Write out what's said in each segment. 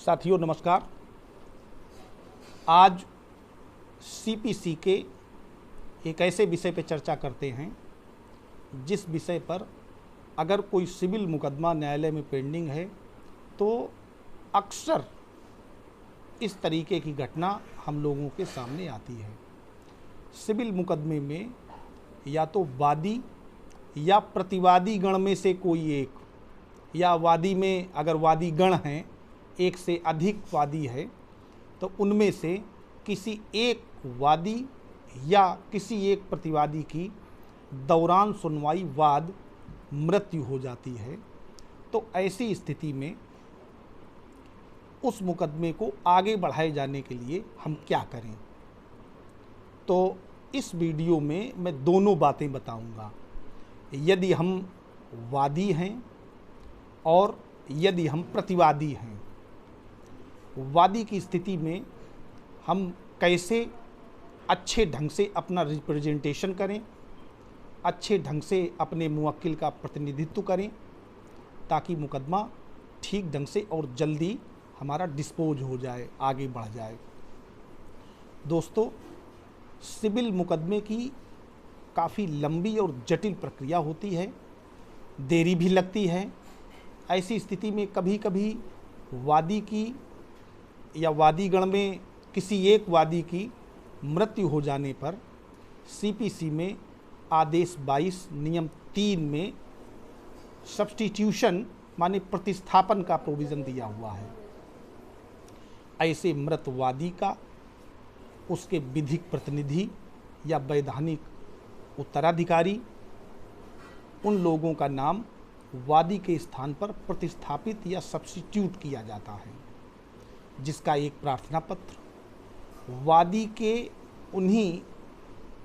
साथियों नमस्कार। आज सीपीसी के एक ऐसे विषय पर चर्चा करते हैं जिस विषय पर अगर कोई सिविल मुकदमा न्यायालय में पेंडिंग है तो अक्सर इस तरीके की घटना हम लोगों के सामने आती है। सिविल मुकदमे में या तो वादी या प्रतिवादी गण में से कोई एक, या वादी में अगर वादी गण हैं, एक से अधिक वादी है, तो उनमें से किसी एक वादी या किसी एक प्रतिवादी की दौरान सुनवाई वाद मृत्यु हो जाती है। तो ऐसी स्थिति में उस मुकदमे को आगे बढ़ाए जाने के लिए हम क्या करें। तो इस वीडियो में मैं दोनों बातें बताऊंगा। यदि हम वादी हैं और यदि हम प्रतिवादी हैं, वादी की स्थिति में हम कैसे अच्छे ढंग से अपना रिप्रेजेंटेशन करें, अच्छे ढंग से अपने मुवक्किल का प्रतिनिधित्व करें ताकि मुकदमा ठीक ढंग से और जल्दी हमारा डिस्पोज हो जाए, आगे बढ़ जाए। दोस्तों, सिविल मुकदमे की काफ़ी लंबी और जटिल प्रक्रिया होती है, देरी भी लगती है। ऐसी स्थिति में कभी कभी वादी की या वादीगण में किसी एक वादी की मृत्यु हो जाने पर सीपीसी में आदेश 22 नियम 3 में सब्स्टिट्यूशन माने प्रतिस्थापन का प्रोविज़न दिया हुआ है। ऐसे मृत वादी का उसके विधिक प्रतिनिधि या वैधानिक उत्तराधिकारी, उन लोगों का नाम वादी के स्थान पर प्रतिस्थापित या सब्स्टिट्यूट किया जाता है, जिसका एक प्रार्थना पत्र वादी के उन्हीं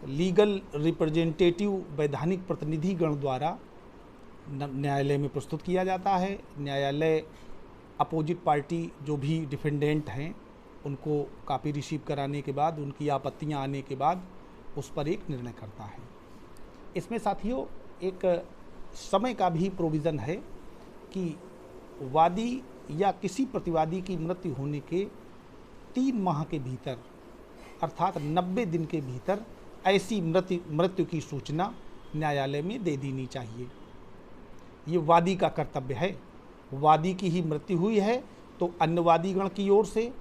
लीगल रिप्रेजेंटेटिव वैधानिक प्रतिनिधि गण द्वारा न्यायालय में प्रस्तुत किया जाता है। न्यायालय अपोजिट पार्टी जो भी डिफेंडेंट हैं उनको कापी रिसीव कराने के बाद, उनकी आपत्तियां आने के बाद उस पर एक निर्णय करता है। इसमें साथियों एक समय का भी प्रोविज़न है कि वादी या किसी प्रतिवादी की मृत्यु होने के 3 माह के भीतर अर्थात 90 दिन के भीतर ऐसी मृत्यु की सूचना न्यायालय में दे देनी चाहिए। ये वादी का कर्तव्य है। वादी की ही मृत्यु हुई है तो अन्य वादीगण की ओर से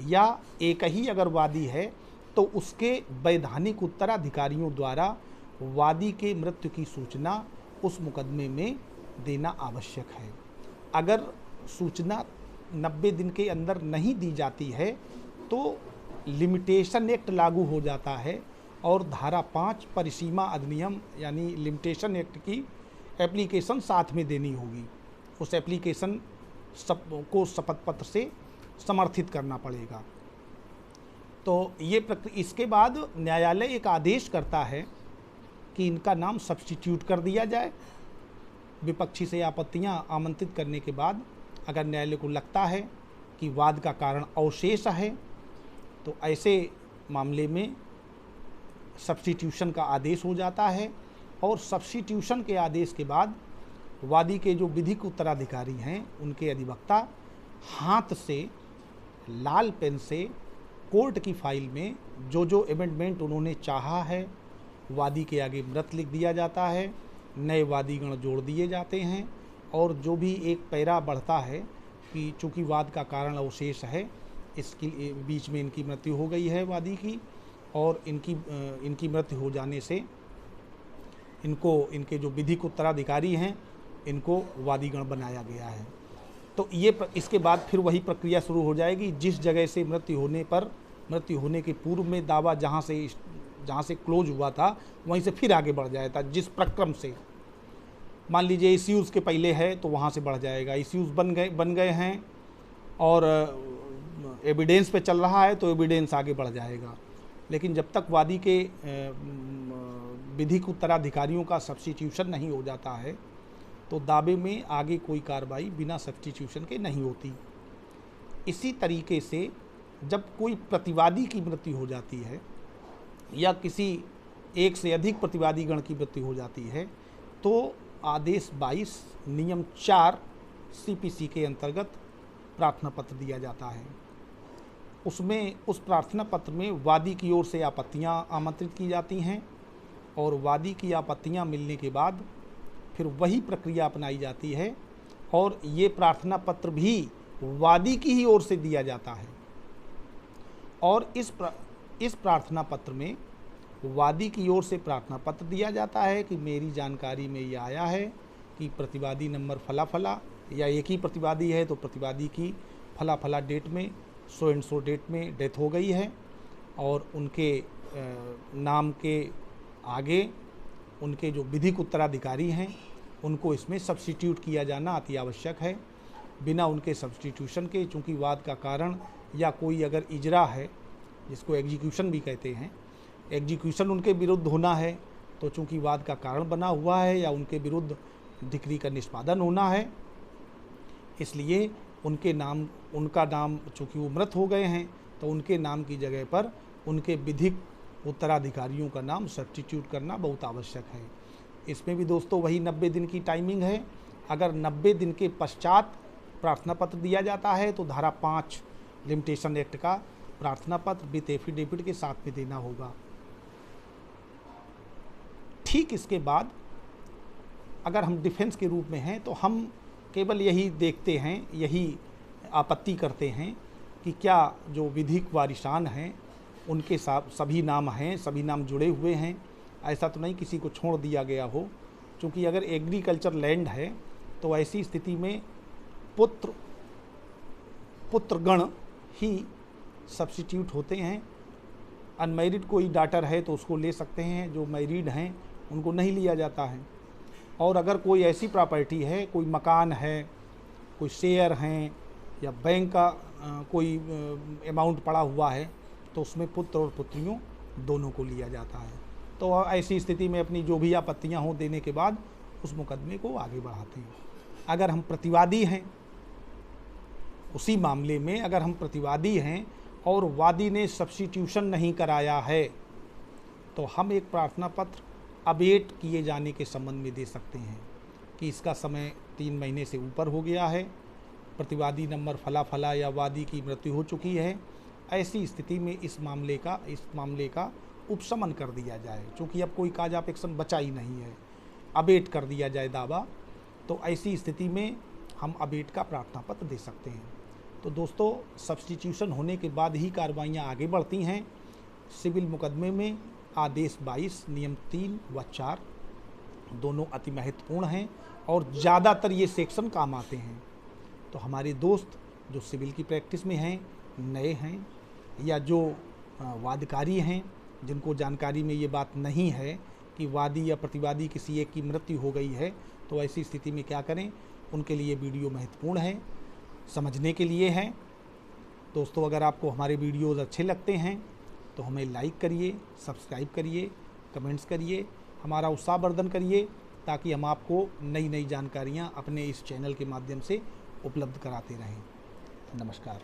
या एक ही अगर वादी है तो उसके वैधानिक उत्तराधिकारियों द्वारा वादी के मृत्यु की सूचना उस मुकदमे में देना आवश्यक है। अगर सूचना 90 दिन के अंदर नहीं दी जाती है तो लिमिटेशन एक्ट लागू हो जाता है और धारा 5 परिसीमा अधिनियम यानी लिमिटेशन एक्ट की एप्लीकेशन साथ में देनी होगी। उस एप्लीकेशन को शपथ पत्र से समर्थित करना पड़ेगा। तो ये इसके बाद न्यायालय एक आदेश करता है कि इनका नाम सब्स्टिट्यूट कर दिया जाए। विपक्षी से आपत्तियां आमंत्रित करने के बाद अगर न्यायालय को लगता है कि वाद का कारण अवशेष है तो ऐसे मामले में सब्स्टिट्यूशन का आदेश हो जाता है। और सब्स्टिट्यूशन के आदेश के बाद वादी के जो विधिक उत्तराधिकारी हैं उनके अधिवक्ता हाथ से लाल पेन से कोर्ट की फाइल में जो अमेंडमेंट उन्होंने चाहा है वादी के आगे मृत लिख दिया जाता है। नए वादीगण जोड़ दिए जाते हैं और जो भी एक पैरा बढ़ता है कि चूँकि वाद का कारण अवशेष है, इसके बीच में इनकी मृत्यु हो गई है वादी की, और इनकी मृत्यु हो जाने से इनके जो विधिक उत्तराधिकारी हैं इनको वादीगण बनाया गया है। तो इसके बाद फिर वही प्रक्रिया शुरू हो जाएगी। जिस जगह से मृत्यु होने के पूर्व में दावा जहाँ से क्लोज हुआ था वहीं से फिर आगे बढ़ जाएगा। जिस प्रक्रम से मान लीजिए इश्यूज़ के पहले है तो वहाँ से बढ़ जाएगा। इश्यूज़ बन गए हैं और एविडेंस पे चल रहा है तो एविडेंस आगे बढ़ जाएगा। लेकिन जब तक वादी के विधिक उत्तराधिकारियों का सब्स्टिट्यूशन नहीं हो जाता है तो दावे में आगे कोई कार्रवाई बिना सब्स्टिट्यूशन के नहीं होती। इसी तरीके से जब कोई प्रतिवादी की मृत्यु हो जाती है या किसी एक से अधिक प्रतिवादी गण की मृत्यु हो जाती है तो आदेश 22 नियम 4 सीपीसी के अंतर्गत प्रार्थना पत्र दिया जाता है। उसमें उस प्रार्थना पत्र में वादी की ओर से आपत्तियां आमंत्रित की जाती हैं और वादी की आपत्तियां मिलने के बाद फिर वही प्रक्रिया अपनाई जाती है और ये प्रार्थना पत्र भी वादी की ही ओर से दिया जाता है। और इस प्रार्थना पत्र में वादी की ओर से प्रार्थना पत्र दिया जाता है कि मेरी जानकारी में ये आया है कि प्रतिवादी नंबर फला फला, या एक ही प्रतिवादी है तो प्रतिवादी की फला फला डेट में सो एंड सो डेट में डेथ हो गई है और उनके नाम के आगे उनके जो विधिक उत्तराधिकारी हैं उनको इसमें सब्स्टिट्यूट किया जाना अति आवश्यक है। बिना उनके सब्स्टिट्यूशन के, चूँकि वाद का कारण या कोई अगर इजरा है जिसको एग्जीक्यूशन भी कहते हैं, एग्जीक्यूशन उनके विरुद्ध होना है, तो चूँकि वाद का कारण बना हुआ है या उनके विरुद्ध डिक्री का निष्पादन होना है, इसलिए उनका नाम चूँकि वो मृत हो गए हैं तो उनके नाम की जगह पर उनके विधिक उत्तराधिकारियों का नाम सब्स्टिट्यूट करना बहुत आवश्यक है। इसमें भी दोस्तों वही 90 दिन की टाइमिंग है। अगर 90 दिन के पश्चात प्रार्थना पत्र दिया जाता है तो धारा 5 लिमिटेशन एक्ट का प्रार्थना पत्र विद एफिडेविट के साथ में देना होगा। ठीक इसके बाद अगर हम डिफेंस के रूप में हैं तो हम केवल यही देखते हैं, यही आपत्ति करते हैं कि क्या जो विधिक वारिसान हैं उनके साथ सभी नाम हैं, सभी नाम जुड़े हुए हैं, ऐसा तो नहीं किसी को छोड़ दिया गया हो। क्योंकि अगर एग्रीकल्चर लैंड है तो ऐसी स्थिति में पुत्रगण ही सब्स्टिट्यूट होते हैं। अनमैरिड कोई डॉटर है तो उसको ले सकते हैं, जो मैरिड हैं उनको नहीं लिया जाता है। और अगर कोई ऐसी प्रॉपर्टी है, कोई मकान है, कोई शेयर हैं या बैंक का कोई अमाउंट पड़ा हुआ है तो उसमें पुत्र और पुत्रियों दोनों को लिया जाता है। तो ऐसी स्थिति में अपनी जो भी आपत्तियां हों देने के बाद उस मुकदमे को आगे बढ़ाते हैं। अगर हम प्रतिवादी हैं, उसी मामले में अगर हम प्रतिवादी हैं और वादी ने सब्स्टिट्यूशन नहीं कराया है तो हम एक प्रार्थना पत्र अवेट किए जाने के संबंध में दे सकते हैं कि इसका समय 3 महीने से ऊपर हो गया है, प्रतिवादी नंबर फला फला या वादी की मृत्यु हो चुकी है। ऐसी स्थिति में इस मामले का उपशमन कर दिया जाए, क्योंकि अब कोई काज ऑफ एक्शन बचा ही नहीं है, अवेट कर दिया जाए दावा। तो ऐसी स्थिति में हम अवेट का प्रार्थना पत्र दे सकते हैं। तो दोस्तों, सब्स्टिट्यूशन होने के बाद ही कार्रवाइयाँ आगे बढ़ती हैं। सिविल मुकदमे में आदेश 22 नियम 3 व 4 दोनों अति महत्वपूर्ण हैं और ज़्यादातर ये सेक्शन काम आते हैं। तो हमारे दोस्त जो सिविल की प्रैक्टिस में हैं, नए हैं, या जो वादकारी हैं जिनको जानकारी में ये बात नहीं है कि वादी या प्रतिवादी किसी एक की मृत्यु हो गई है, तो ऐसी स्थिति में क्या करें, उनके लिए वीडियो महत्वपूर्ण है, समझने के लिए है। दोस्तों, अगर आपको हमारे वीडियोज़ अच्छे लगते हैं तो हमें लाइक करिए, सब्सक्राइब करिए, कमेंट्स करिए, हमारा उत्साहवर्धन करिए, ताकि हम आपको नई नई जानकारियाँ अपने इस चैनल के माध्यम से उपलब्ध कराते रहें। नमस्कार।